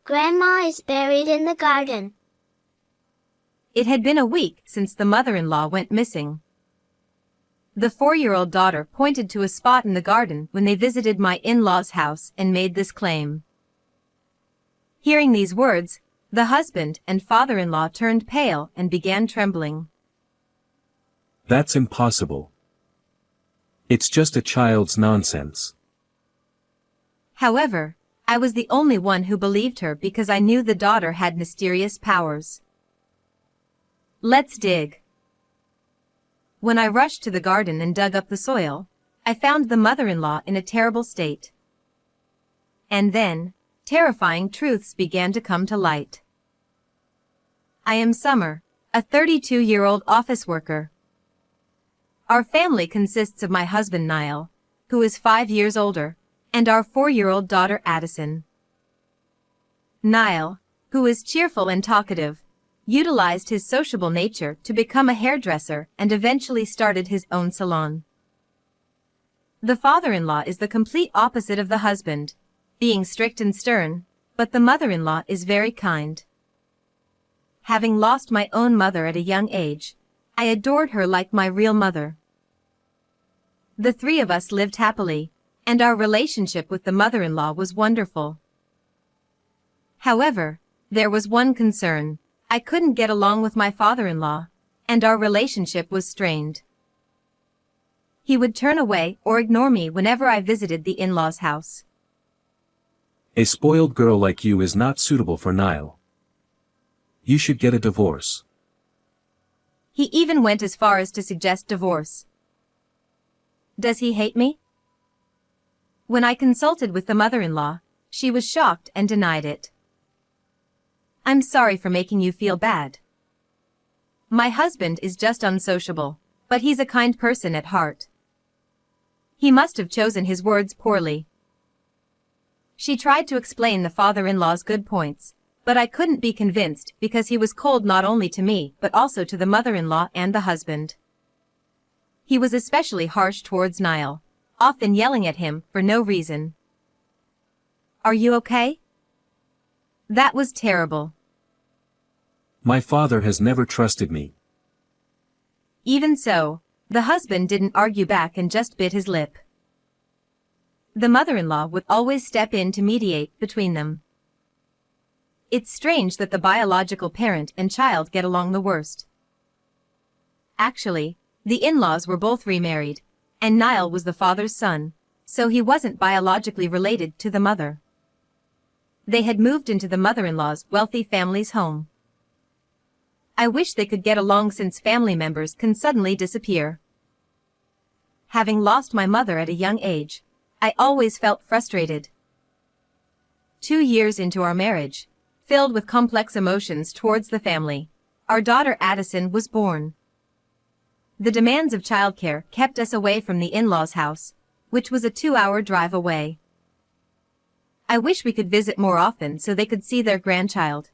Grandma is buried in the garden. It had been a week since the mother-in-law went missing. The 4-year-old daughter pointed to a spot in the garden when they visited my in-laws' house and made this claim. Hearing these words, the husband and father-in-law turned pale and began trembling. That's impossible. It's just a child's nonsense. However, I was the only one who believed her because I knew the daughter had mysterious powers. Let's dig. When I rushed to the garden and dug up the soil, I found the mother-in-law in a terrible state. And then, terrifying truths began to come to light. I am Summer, a 32-year-old office worker. Our family consists of my husband Niall, who is 5 years older, and our 4-year-old daughter Addison. Niall, who is cheerful and talkative, utilized his sociable nature to become a hairdresser and eventually started his own salon. The father-in-law is the complete opposite of the husband, being strict and stern, but the mother-in-law is very kind. Having lost my own mother at a young age, I adored her like my real mother. The 3 of us lived happily, and our relationship with the mother-in-law was wonderful. However, there was one concern. I couldn't get along with my father-in-law, and our relationship was strained. He would turn away or ignore me whenever I visited the in-laws' house. A spoiled girl like you is not suitable for Niall. You should get a divorce. He even went as far as to suggest divorce. Does he hate me? When I consulted with the mother-in-law, she was shocked and denied it. I'm sorry for making you feel bad. My husband is just unsociable, but he's a kind person at heart. He must have chosen his words poorly. She tried to explain the father-in-law's good points, but I couldn't be convinced because he was cold not only to me but also to the mother-in-law and the husband. He was especially harsh towards Niall, often yelling at him for no reason. Are you okay? That was terrible. My father has never trusted me. Even so, the husband didn't argue back and just bit his lip. The mother-in-law would always step in to mediate between them. It's strange that the biological parent and child get along the worst. Actually, the in-laws were both remarried, and Niall was the father's son, so he wasn't biologically related to the mother. They had moved into the mother-in-law's wealthy family's home. I wish they could get along since family members can suddenly disappear. Having lost my mother at a young age, I always felt frustrated. 2 years into our marriage, filled with complex emotions towards the family, our daughter Addison was born. The demands of childcare kept us away from the in-laws' house, which was a 2-hour drive away. I wish we could visit more often so they could see their grandchild.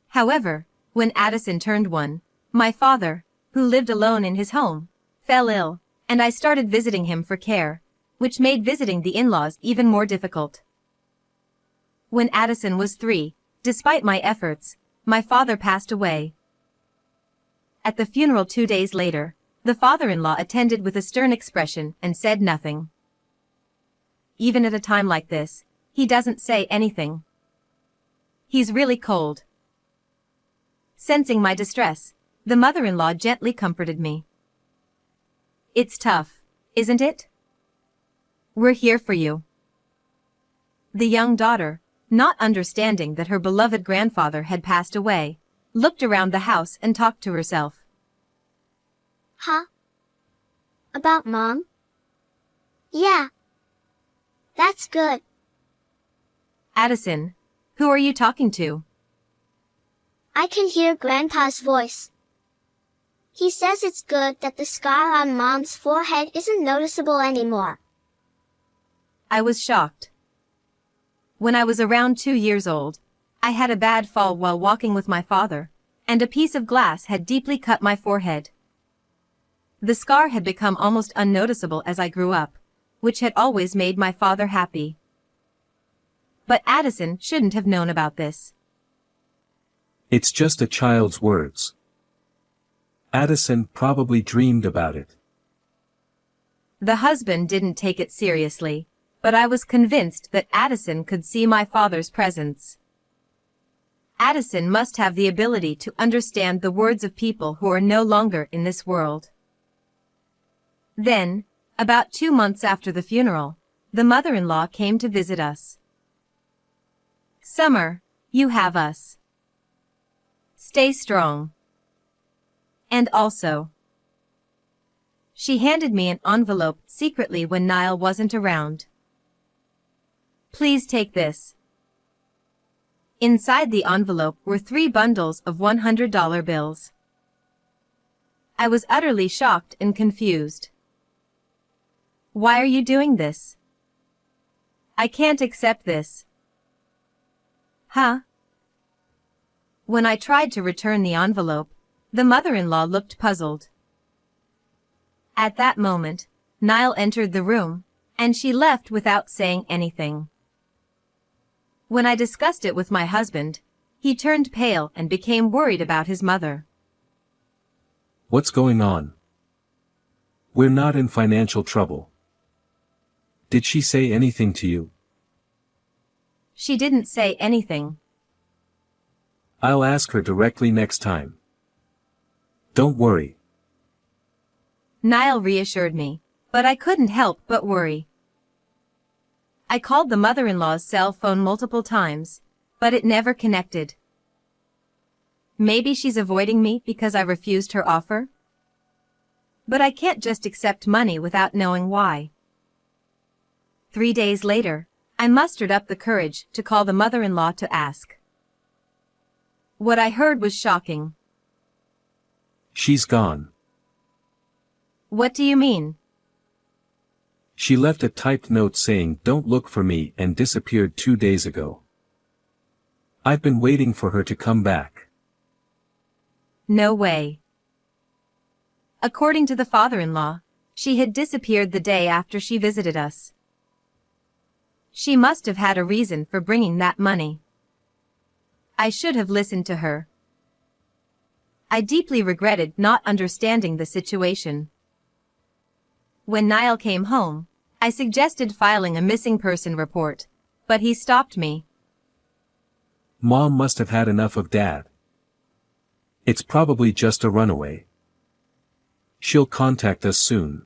However, when Addison turned 1, my father, who lived alone in his home, fell ill, and I started visiting him for care, which made visiting the in-laws even more difficult. When Addison was 3, despite my efforts, my father passed away. At the funeral 2 days later, the father-in-law attended with a stern expression and said nothing. Even at a time like this, he doesn't say anything. He's really cold. Sensing my distress, the mother-in-law gently comforted me. It's tough, isn't it? We're here for you. The young daughter, not understanding that her beloved grandfather had passed away, looked around the house and talked to herself. Huh? About Mom? Yeah. That's good. Addison, who are you talking to? I can hear Grandpa's voice. He says it's good that the scar on Mom's forehead isn't noticeable anymore. I was shocked. When I was around 2 years old, I had a bad fall while walking with my father, and a piece of glass had deeply cut my forehead. The scar had become almost unnoticeable as I grew up, which had always made my father happy. but Addison shouldn't have known about this. It's just a child's words. Addison probably dreamed about it. The husband didn't take it seriously, but I was convinced that Addison could see my father's presence. Addison must have the ability to understand the words of people who are no longer in this world. Then, about 2 months after the funeral, the mother-in-law came to visit us. Summer, you have us. Stay strong. And also, she handed me an envelope secretly when Niall wasn't around. Please take this. Inside the envelope were 3 bundles of $100 bills. I was utterly shocked and confused. Why are you doing this? I can't accept this. Huh? When I tried to return the envelope, the mother-in-law looked puzzled. At that moment, Niall entered the room, and she left without saying anything. When I discussed it with my husband, he turned pale and became worried about his mother. What's going on? We're not in financial trouble. Did she say anything to you? She didn't say anything. I'll ask her directly next time. Don't worry. Niall reassured me, but I couldn't help but worry. I called the mother-in-law's cell phone multiple times, but it never connected. Maybe she's avoiding me because I refused her offer? But I can't just accept money without knowing why. 3 days later, I mustered up the courage to call the mother-in-law to ask. What I heard was shocking. She's gone. What do you mean? She left a typed note saying don't look for me and disappeared 2 days ago. I've been waiting for her to come back. No way. According to the father-in-law, she had disappeared the day after she visited us. She must have had a reason for bringing that money. I should have listened to her. I deeply regretted not understanding the situation. When Niall came home, I suggested filing a missing person report, but he stopped me. Mom must have had enough of Dad. It's probably just a runaway. She'll contact us soon.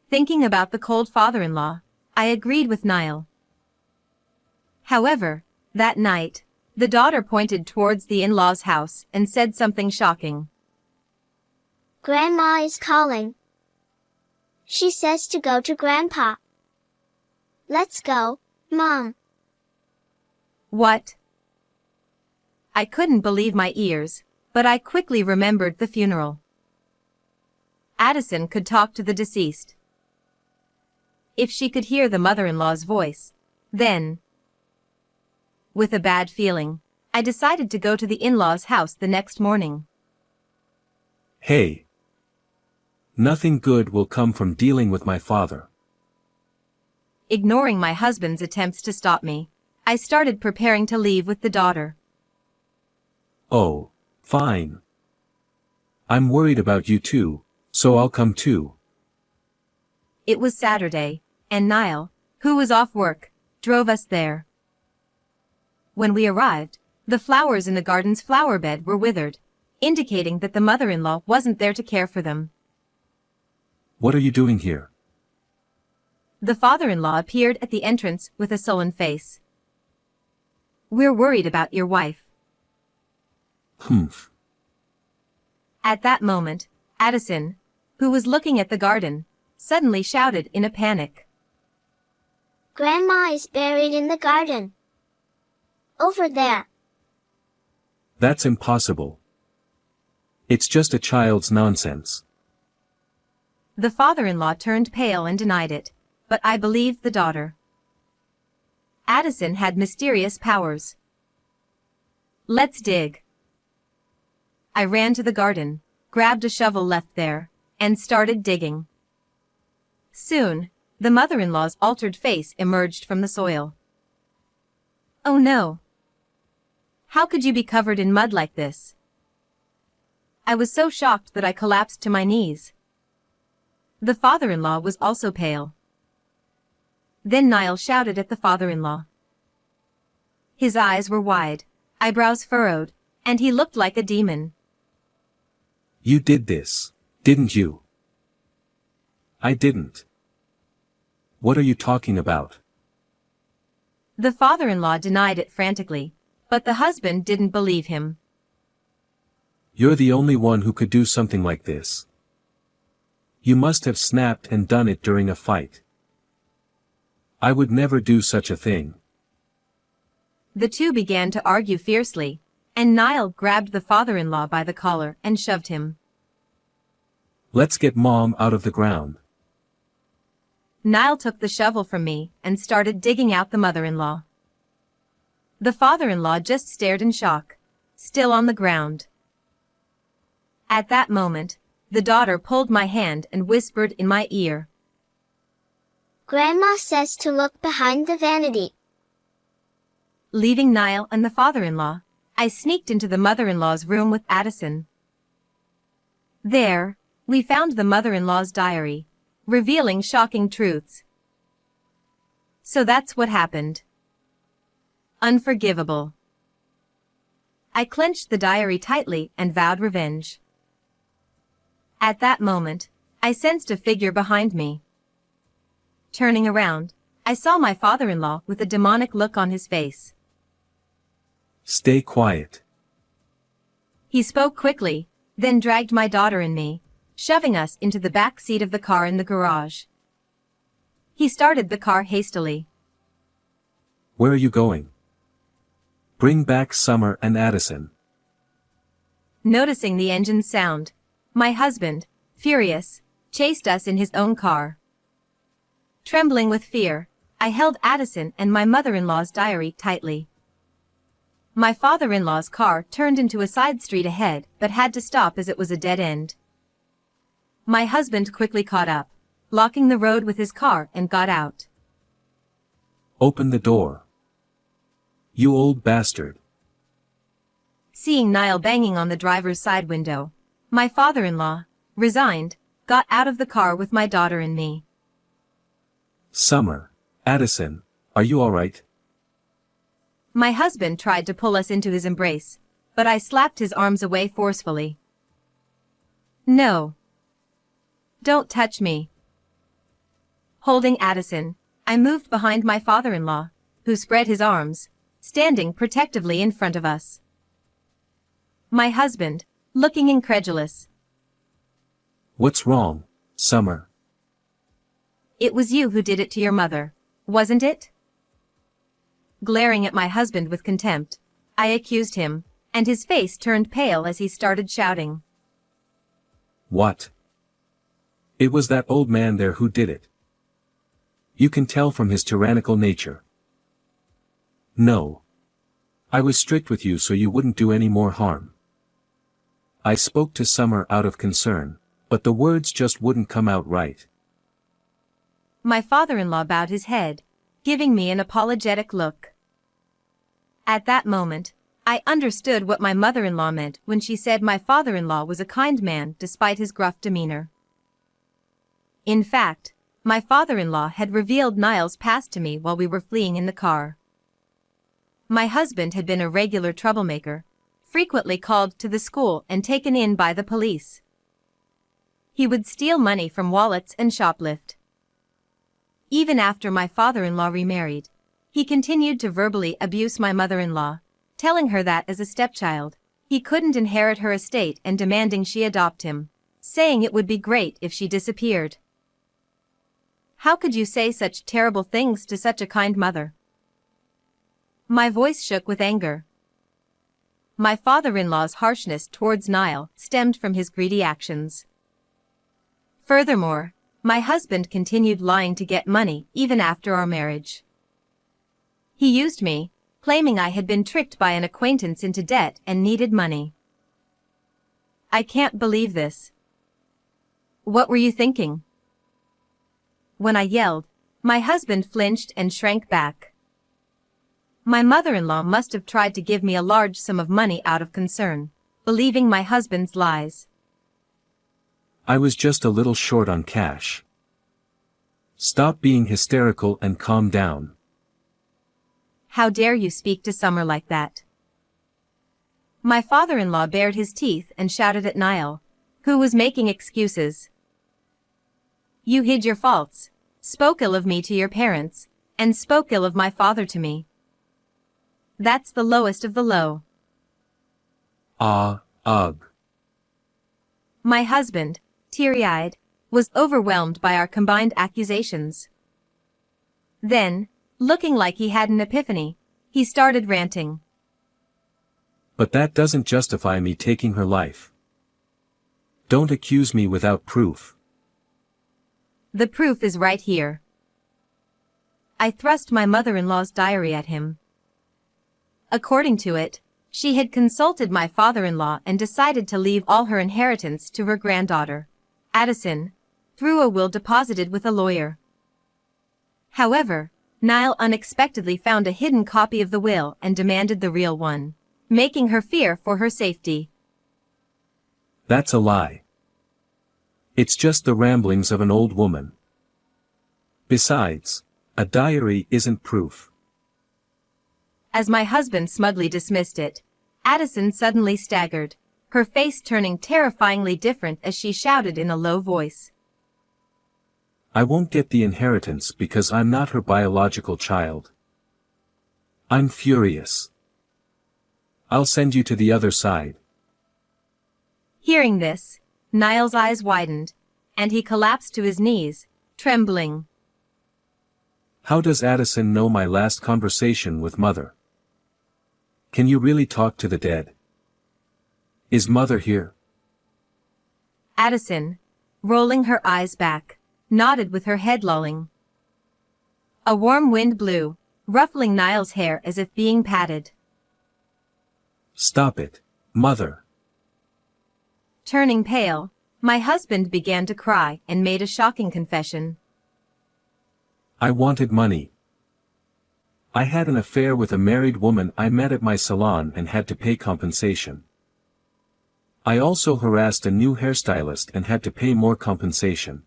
Thinking about the cold father-in-law, I agreed with Niall. However, that night, the daughter pointed towards the in-laws' house and said something shocking. Grandma is calling. She says to go to Grandpa. Let's go, Mom. What? I couldn't believe my ears, but I quickly remembered the funeral. Addison could talk to the deceased. If she could hear the mother-in-law's voice, then... With a bad feeling, I decided to go to the in-laws' house the next morning. Hey. Nothing good will come from dealing with my father. Ignoring my husband's attempts to stop me, I started preparing to leave with the daughter. Oh, fine. I'm worried about you too, so I'll come too. It was Saturday, and Niall, who was off work, drove us there. When we arrived, the flowers in the garden's flower bed were withered, indicating that the mother-in-law wasn't there to care for them. What are you doing here? The father-in-law appeared at the entrance with a sullen face. We're worried about your wife. Humph. At that moment, Addison, who was looking at the garden, suddenly shouted in a panic. Grandma is buried in the garden. Over there. That's impossible. It's just a child's nonsense. The father-in-law turned pale and denied it, but I believed the daughter. Addison had mysterious powers. Let's dig. I ran to the garden, grabbed a shovel left there, and started digging. Soon, the mother-in-law's altered face emerged from the soil. Oh no! How could you be covered in mud like this? I was so shocked that I collapsed to my knees. The father-in-law was also pale. Then Niall shouted at the father-in-law. His eyes were wide, eyebrows furrowed, and he looked like a demon. You did this, didn't you? I didn't. What are you talking about? The father-in-law denied it frantically, but the husband didn't believe him. You're the only one who could do something like this. You must have snapped and done it during a fight. I would never do such a thing. The two began to argue fiercely, and Niall grabbed the father-in-law by the collar and shoved him. Let's get Mom out of the ground. Niall took the shovel from me and started digging out the mother-in-law. The father-in-law just stared in shock, still on the ground. At that moment, the daughter pulled my hand and whispered in my ear. Grandma says to look behind the vanity. Leaving Niall and the father-in-law, I sneaked into the mother-in-law's room with Addison. There, we found the mother-in-law's diary, revealing shocking truths. So that's what happened. Unforgivable. I clenched the diary tightly and vowed revenge. At that moment, I sensed a figure behind me. Turning around, I saw my father-in-law with a demonic look on his face. Stay quiet. He spoke quickly, then dragged my daughter and me, shoving us into the back seat of the car in the garage. He started the car hastily. Where are you going? Bring back Summer and Addison. Noticing the engine's sound, my husband, furious, chased us in his own car. Trembling with fear, I held Addison and my mother-in-law's diary tightly. My father-in-law's car turned into a side street ahead but had to stop as it was a dead end. My husband quickly caught up, blocking the road with his car, and got out. Open the door. You old bastard. Seeing Niall banging on the driver's side window, my father-in-law, resigned, got out of the car with my daughter and me. Summer, Addison, are you all right? My husband tried to pull us into his embrace, but I slapped his arms away forcefully. No. Don't touch me. Holding Addison, I moved behind my father-in-law, who spread his arms, standing protectively in front of us. My husband, looking incredulous. What's wrong, Summer? It was you who did it to your mother, wasn't it? Glaring at my husband with contempt, I accused him, and his face turned pale as he started shouting. What? It was that old man there who did it. You can tell from his tyrannical nature. No. I was strict with you so you wouldn't do any more harm. I spoke to Summer out of concern, but the words just wouldn't come out right. My father-in-law bowed his head, giving me an apologetic look. At that moment, I understood what my mother-in-law meant when she said my father-in-law was a kind man despite his gruff demeanor. In fact, my father-in-law had revealed Niall's past to me while we were fleeing in the car. My husband had been a regular troublemaker, frequently called to the school and taken in by the police. He would steal money from wallets and shoplift. Even after my father-in-law remarried, he continued to verbally abuse my mother-in-law, telling her that as a stepchild, he couldn't inherit her estate and demanding she adopt him, saying it would be great if she disappeared. How could you say such terrible things to such a kind mother? My voice shook with anger. My father-in-law's harshness towards Niall stemmed from his greedy actions. Furthermore, my husband continued lying to get money even after our marriage. He used me, claiming I had been tricked by an acquaintance into debt and needed money. I can't believe this. What were you thinking? When I yelled, my husband flinched and shrank back. My mother-in-law must have tried to give me a large sum of money out of concern, believing my husband's lies. I was just a little short on cash. Stop being hysterical and calm down. How dare you speak to Summer like that? My father-in-law bared his teeth and shouted at Niall, who was making excuses. You hid your faults, spoke ill of me to your parents, and spoke ill of my father to me. That's the lowest of the low. Ugh. My husband, teary-eyed, was overwhelmed by our combined accusations. Then, looking like he had an epiphany, he started ranting. But that doesn't justify me taking her life. Don't accuse me without proof. The proof is right here. I thrust my mother-in-law's diary at him. According to it, she had consulted my father-in-law and decided to leave all her inheritance to her granddaughter, Addison, through a will deposited with a lawyer. However, Niall unexpectedly found a hidden copy of the will and demanded the real one, making her fear for her safety. That's a lie. It's just the ramblings of an old woman. Besides, a diary isn't proof. As my husband smugly dismissed it, Addison suddenly staggered, her face turning terrifyingly different as she shouted in a low voice. I won't get the inheritance because I'm not her biological child. I'm furious. I'll send you to the other side. Hearing this, Niall's eyes widened, and he collapsed to his knees, trembling. How does Addison know my last conversation with Mother? Can you really talk to the dead? Is Mother here? Addison, rolling her eyes back, nodded with her head lolling. A warm wind blew, ruffling Niall's hair as if being patted. Stop it, Mother. Turning pale, my husband began to cry and made a shocking confession. I wanted money. I had an affair with a married woman I met at my salon and had to pay compensation. I also harassed a new hairstylist and had to pay more compensation.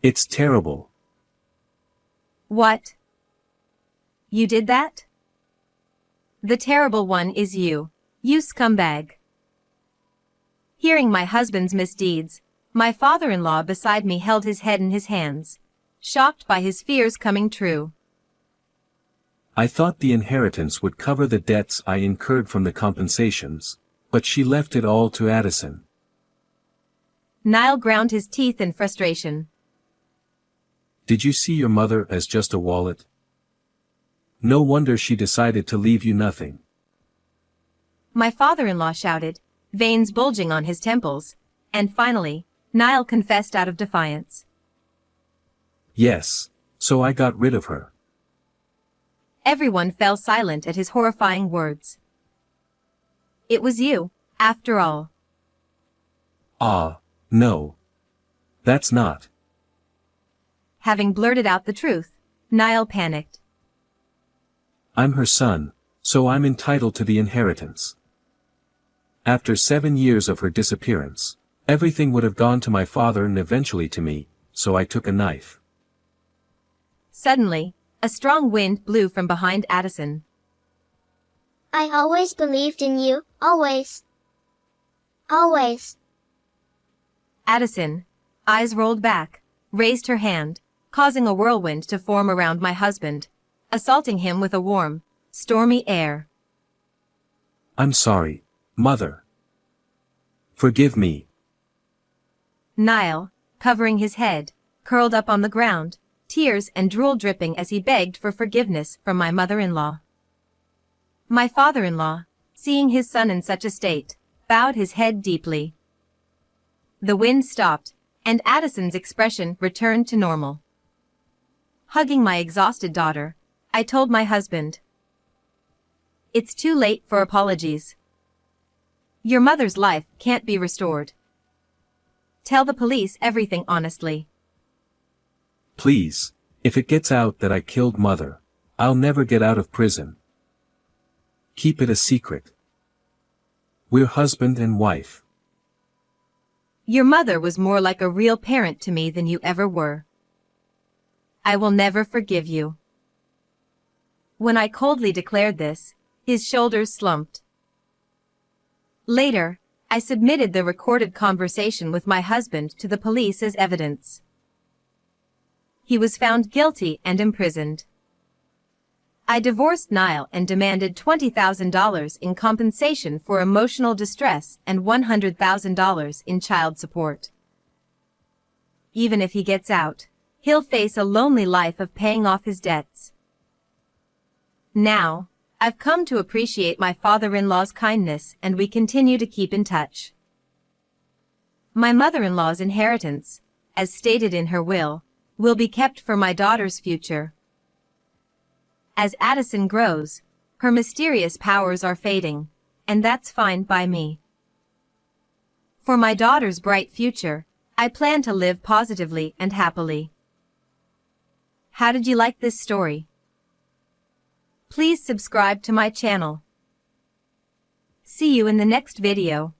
It's terrible. What? You did that? The terrible one is you scumbag. Hearing my husband's misdeeds, my father-in-law beside me held his head in his hands, shocked by his fears coming true. I thought the inheritance would cover the debts I incurred from the compensations, but she left it all to Addison. Niall ground his teeth in frustration. Did you see your mother as just a wallet? No wonder she decided to leave you nothing. My father-in-law shouted, veins bulging on his temples, and finally, Niall confessed out of defiance. Yes, so I got rid of her. Everyone fell silent at his horrifying words. It was you, after all. No. That's not. Having blurted out the truth, Niall panicked. I'm her son, so I'm entitled to the inheritance. After 7 years of her disappearance, everything would have gone to my father and eventually to me, so I took a knife. Suddenly, a strong wind blew from behind Addison. I always believed in you, always. Always. Addison, eyes rolled back, raised her hand, causing a whirlwind to form around my husband, assaulting him with a warm, stormy air. I'm sorry, Mother. Forgive me. Niall, covering his head, curled up on the ground, tears and drool dripping as he begged for forgiveness from my mother-in-law. My father-in-law, seeing his son in such a state, bowed his head deeply. The wind stopped, and Addison's expression returned to normal. Hugging my exhausted daughter, I told my husband, "It's too late for apologies. Your mother's life can't be restored. Tell the police everything honestly." Please, if it gets out that I killed Mother, I'll never get out of prison. Keep it a secret. We're husband and wife. Your mother was more like a real parent to me than you ever were. I will never forgive you. When I coldly declared this, his shoulders slumped. Later, I submitted the recorded conversation with my husband to the police as evidence. He was found guilty and imprisoned. I divorced Niall and demanded $20,000 in compensation for emotional distress and $100,000 in child support. Even if he gets out, he'll face a lonely life of paying off his debts. Now, I've come to appreciate my father-in-law's kindness and we continue to keep in touch. My mother-in-law's inheritance, as stated in her will be kept for my daughter's future. As Addison grows, her mysterious powers are fading, and that's fine by me. For my daughter's bright future, I plan to live positively and happily. How did you like this story? Please subscribe to my channel. See you in the next video.